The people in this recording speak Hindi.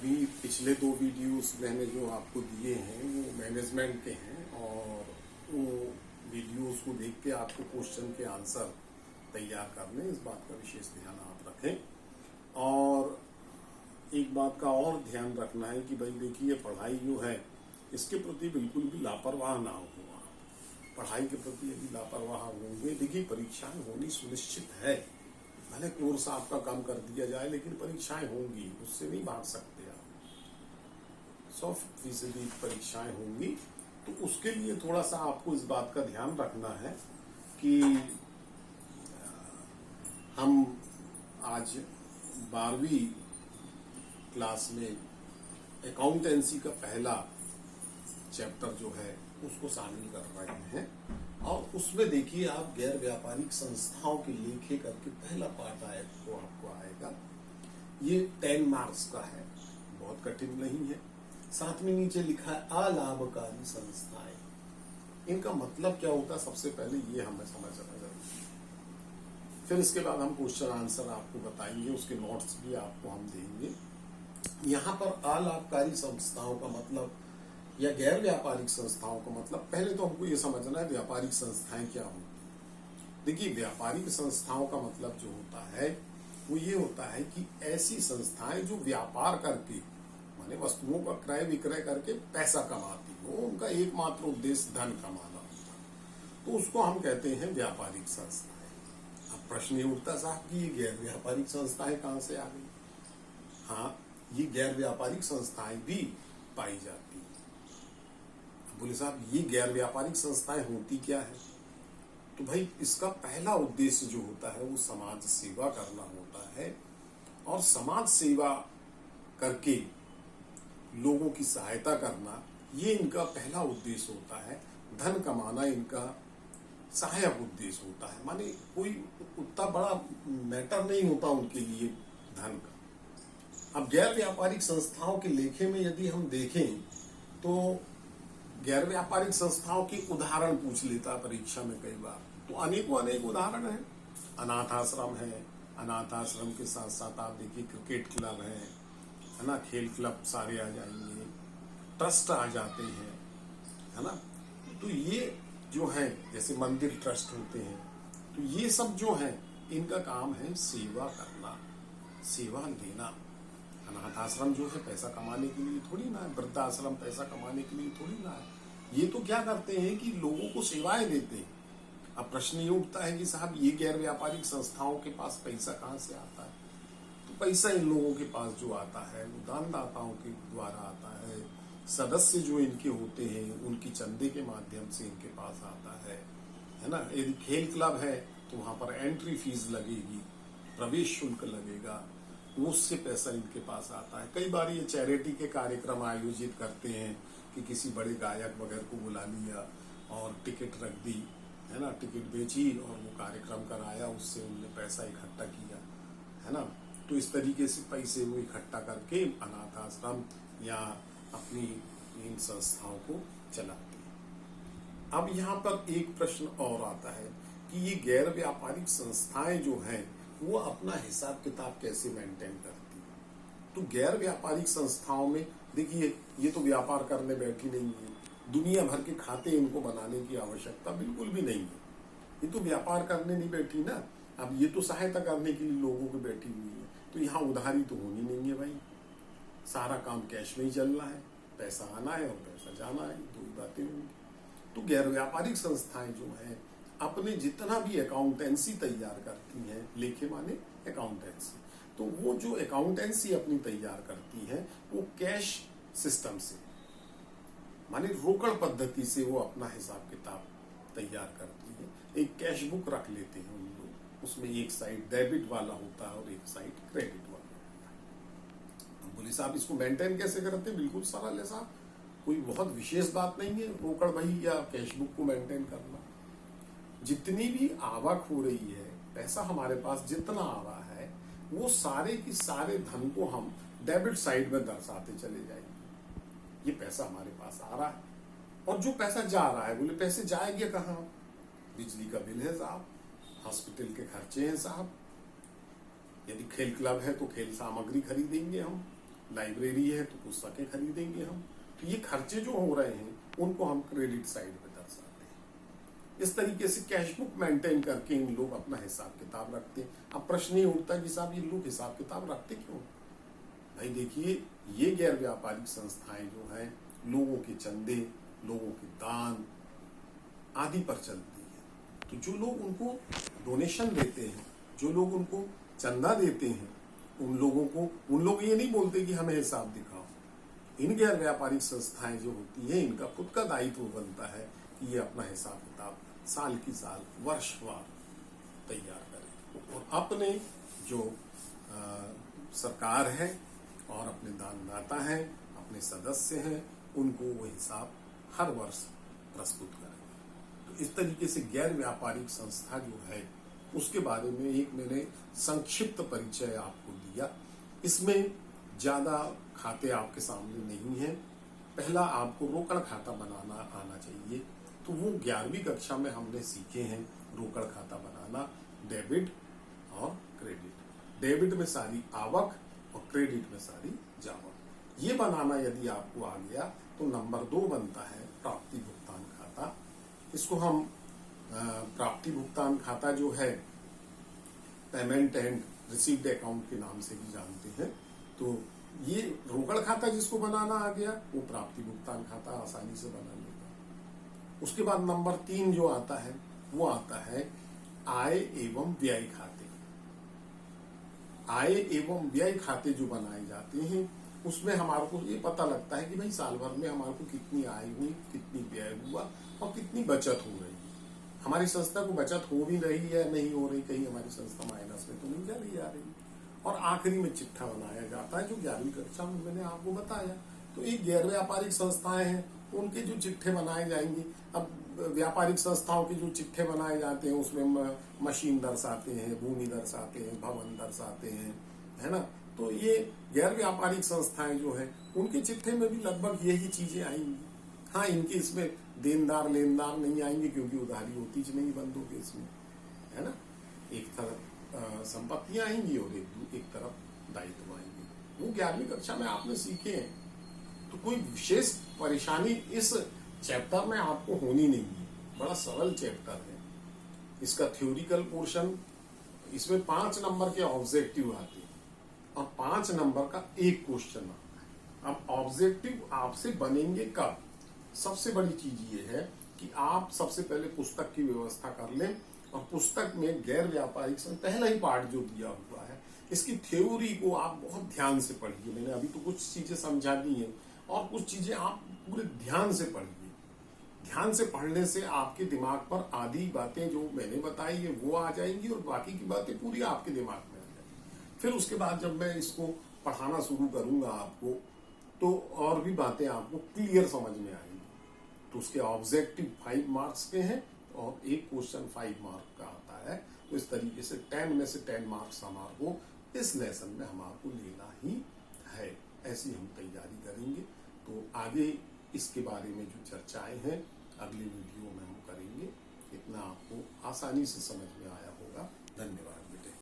अभी पिछले 2 वीडियोस मैंने जो आपको दिए हैं वो मैनेजमेंट के हैं और वो वीडियोस को देख के आपको क्वेश्चन के आंसर तैयार करने, इस बात का विशेष ध्यान आप रखें। और एक बात का और ध्यान रखना है कि भाई देखिए, पढ़ाई जो है इसके प्रति बिल्कुल भी लापरवाह ना हो। पढ़ाई के प्रति यदि लापरवाह होंगे, देखिए परीक्षाएं होनी सुनिश्चित है, भले कोर्स आपका कम कर दिया जाए लेकिन परीक्षाएं होंगी, उससे नहीं भाग सकते आप। 100% परीक्षाएं होंगी, तो उसके लिए थोड़ा सा आपको इस बात का ध्यान रखना है कि हम आज 12वीं क्लास में अकाउंटेंसी का पहला चैप्टर जो है उसको शामिल कर रहे हैं। और उसमें देखिए आप गैर व्यापारिक संस्थाओं के लेखे करके पहला पार्ट आपको आएगा। ये 10 मार्क्स का है, बहुत कठिन नहीं है। साथ में नीचे लिखा है अलाभकारी संस्थाएं। इनका मतलब क्या होता है, सबसे पहले ये हमें समझना जरूरी है। फिर इसके बाद हम क्वेश्चन आंसर आपको बताएंगे, उसके नोट्स भी आपको हम देंगे। यहाँ पर अलाभकारी संस्थाओं का मतलब या गैर व्यापारिक संस्थाओं का मतलब, पहले तो हमको ये समझना है व्यापारिक संस्थाएं क्या होती। देखिए, व्यापारिक संस्थाओं का मतलब जो होता है वो ये होता है कि ऐसी संस्थाएं जो व्यापार करके, माने वस्तुओं का क्रय विक्रय करके पैसा कमाती हो, उनका एकमात्र उद्देश्य धन कमाना होता है, तो उसको हम कहते हैं व्यापारिक संस्थाएं। अब प्रश्न ये उठता साहब कि ये गैर व्यापारिक संस्थाएं कहां से आ गई। हाँ, ये गैर व्यापारिक संस्थाएं भी पाई जाती है। बोले साहब ये गैर व्यापारिक संस्थाएं होती क्या है, तो भाई इसका पहला उद्देश्य जो होता है वो समाज सेवा करना होता है। और समाज सेवा करके लोगों की सहायता करना, ये इनका पहला उद्देश्य होता है। धन कमाना इनका सहायक उद्देश्य होता है, माने कोई उतना बड़ा मैटर नहीं होता उनके लिए धन का। अब गैर व्यापारिक संस्थाओं के लेखे में यदि हम देखें तो गैर व्यापारिक संस्थाओं के उदाहरण पूछ लेता परीक्षा में कई बार, तो अनेकों अनेक उदाहरण हैं। अनाथ आश्रम है, अनाथ आश्रम के साथ साथ आप देखिए क्रिकेट क्लब है ना, खेल क्लब सारे आ जाएंगे, ट्रस्ट आ जाते हैं, है ना। तो ये जो है जैसे मंदिर ट्रस्ट होते हैं, तो ये सब जो है इनका काम है सेवा करना, सेवा देना। अनाथ आश्रम जो है पैसा कमाने के लिए थोड़ी ना है, वृद्धाश्रम पैसा कमाने के लिए थोड़ी ना है। ये तो क्या करते हैं कि लोगों को सेवाएं देते हैं। अब प्रश्न ये उठता है कि साहब ये गैर व्यापारिक संस्थाओं के पास पैसा कहां से आता है, तो पैसा इन लोगों के पास जो आता है वो दानदाताओं के द्वारा आता है। सदस्य जो इनके होते हैं उनकी चंदे के माध्यम से इनके पास आता है ना। यदि खेल क्लब है तो वहां पर एंट्री फीस लगेगी, प्रवेश शुल्क लगेगा, उससे पैसा इनके पास आता है। कई बार ये चैरिटी के कार्यक्रम आयोजित करते हैं कि किसी बड़े गायक वगैरह को बुला लिया और टिकट रख दी, है ना, टिकट बेची और वो कार्यक्रम कराया, उससे उन्होंने पैसा इकट्ठा किया, है ना। तो इस तरीके से पैसे वो इकट्ठा करके अनाथ आश्रम या अपनी इन संस्थाओं को चलाते हैं। अब यहाँ पर एक प्रश्न और आता है कि ये गैर व्यापारिक संस्थाएं जो हैं वो अपना हिसाब किताब कैसे मेंटेन करती है। तो गैर व्यापारिक संस्थाओं में देखिए, ये तो व्यापार करने बैठी नहीं है, दुनिया भर के खाते इनको बनाने की आवश्यकता बिल्कुल भी नहीं है। ये तो व्यापार करने नहीं बैठी ना, अब ये तो सहायता करने के लिए लोगों को बैठी हुई है। तो यहाँ उधारी तो होनी नहीं है भाई, सारा काम कैश में ही चलना है, पैसा आना है और पैसा जाना है, दो ही बातें होंगी। तो गैर व्यापारिक संस्थाएं जो है अपने जितना भी अकाउंटेंसी तैयार करती हैं, लेखे माने अकाउंटेंसी, तो वो जो अकाउंटेंसी अपनी तैयार करती है वो कैश सिस्टम से, माने रोकड़ पद्धति से वो अपना हिसाब किताब तैयार करती है। एक कैश बुक रख लेते हैं उन लोग, उसमें एक साइड डेबिट वाला होता है और एक साइड क्रेडिट वाला होता है। अब बोले साहब इसको मेंटेन कैसे करते हैं, बिल्कुल सरल है साहब, कोई बहुत विशेष बात नहीं है रोकड़ बही या कैश बुक को मेंटेन करना। जितनी भी आवक हो रही है, पैसा हमारे पास जितना आ रहा है, वो सारे की सारे धन को हम डेबिट साइड में दर्शाते चले जाएंगे। ये पैसा हमारे पास आ रहा है, और जो पैसा जा रहा है, बोले पैसे जाएंगे कहाँ, बिजली का बिल है साहब, हॉस्पिटल के खर्चे हैं साहब, यदि खेल क्लब है तो खेल सामग्री खरीदेंगे हम, लाइब्रेरी है तो पुस्तकें खरीदेंगे हम। तो ये खर्चे जो हो रहे हैं उनको हम क्रेडिट साइड पे दर्शाते हैं। इस तरीके से कैश बुक मेंटेन करके इन लोग अपना हिसाब किताब रखते हैं। अब प्रश्न ये उठता है कि साहब ये लोग हिसाब किताब रखते क्यों? भाई देखिए, ये गैर व्यापारिक संस्थाएं जो हैं लोगों के चंदे, लोगों के दान आदि पर चलती है। तो जो लोग उनको डोनेशन देते हैं, जो लोग उनको चंदा देते हैं, उन लोग ये नहीं बोलते कि हमें हिसाब दिखाओ। इन गैर व्यापारिक संस्थाएं जो होती हैं इनका खुद का दायित्व बनता है कि ये अपना हिसाब किताब साल की साल वर्षवार तैयार करें और अपने जो सरकार है और अपने दानदाता हैं, अपने सदस्य हैं, उनको वो हिसाब हर वर्ष प्रस्तुत करें। तो इस तरीके से गैर व्यापारिक संस्था जो है उसके बारे में एक मैंने संक्षिप्त परिचय आपको दिया। इसमें ज्यादा खाते आपके सामने नहीं है। पहला आपको रोकड़ खाता बनाना आना चाहिए। तो वो 11वीं कक्षा में हमने सीखे हैं रोकड़ खाता बनाना, डेबिट और क्रेडिट। डेबिट में सारी आवक और क्रेडिट में सारी जावक। ये बनाना यदि आपको आ गया तो नंबर 2 बनता है प्राप्ति भुगतान खाता। इसको हम प्राप्ति भुगतान खाता जो है पेमेंट एंड रिसीव्ड अकाउंट के नाम से भी जानते हैं। तो ये रोकड़ खाता जिसको बनाना आ गया वो प्राप्ति भुगतान खाता आसानी से बना लेगा। उसके बाद नंबर 3 जो आता है वो आता है आय एवं व्यय खाते। आय एवं व्यय खाते जो बनाए जाते हैं उसमें हमारे को ये पता लगता है कि भाई साल भर में हमारे को कितनी आय हुई, कितनी व्यय हुआ और कितनी बचत हो रही है। हमारी संस्था को बचत हो भी रही है, नहीं हो रही, कहीं हमारी संस्था माइनस में तो नहीं चली जा रही। और आखिरी में चिट्ठा बनाया जाता है जो 11वीं कक्षा में मैंने आपको बताया। तो एक गैर व्यापारिक संस्थाएं हैं उनके जो चिट्ठे बनाए जाएंगे। अब व्यापारिक संस्थाओं के जो चिट्ठे बनाए जाते हैं उसमें मशीन दर्शाते हैं, भूमि दर्शाते हैं, भवन दर्शाते हैं, है ना। तो ये गैर व्यापारिक संस्थाएं जो है उनके चिट्ठे में भी लगभग यही चीजें आएंगी। हाँ, इनके इसमें देनदार लेनदार नहीं आएंगे क्योंकि उधारी होती ज नहीं बंदों के इसमें, है ना। एक तरफ संपत्तियां आएंगी और एक तरफ दायित्व आएंगे। वो 11वीं कक्षा में आपने सीखे हैं। तो कोई विशेष परेशानी इस चैप्टर में आपको होनी नहीं है। बड़ा सरल चैप्टर है। इसका थ्योरिकल पोर्शन, इसमें 5 नंबर के ऑब्जेक्टिव आते हैं और 5 नंबर का एक क्वेश्चन आता है। अब ऑब्जेक्टिव आपसे बनेंगे कब? सबसे बड़ी चीज ये है कि आप सबसे पहले पुस्तक की व्यवस्था कर लें और पुस्तक में गैर व्यापारिक पहला ही पार्ट जो दिया हुआ है इसकी थ्योरी को आप बहुत ध्यान से पढ़िए। मैंने अभी तो कुछ चीजें समझा दी हैं और कुछ चीजें आप पूरे ध्यान से पढ़िए। ध्यान से पढ़ने से आपके दिमाग पर आधी बातें जो मैंने बताई है वो आ जाएंगी और बाकी की बातें पूरी आपके दिमाग में आ जाएंगी। फिर उसके बाद जब मैं इसको पढ़ाना शुरू करूंगा आपको तो और भी बातें आपको क्लियर समझ में आएंगी। तो उसके ऑब्जेक्टिव 5 मार्क्स के हैं और एक क्वेश्चन 5 मार्क का आता है। तो इस तरीके से 10 में से 10 मार्क्स हमारे को इस लेसन में हमारे को लेना ही है। ऐसी हम तैयारी करेंगे। तो आगे इसके बारे में जो चर्चाएं हैं अगले वीडियो में हम करेंगे। इतना आपको आसानी से समझ में आया होगा। धन्यवाद।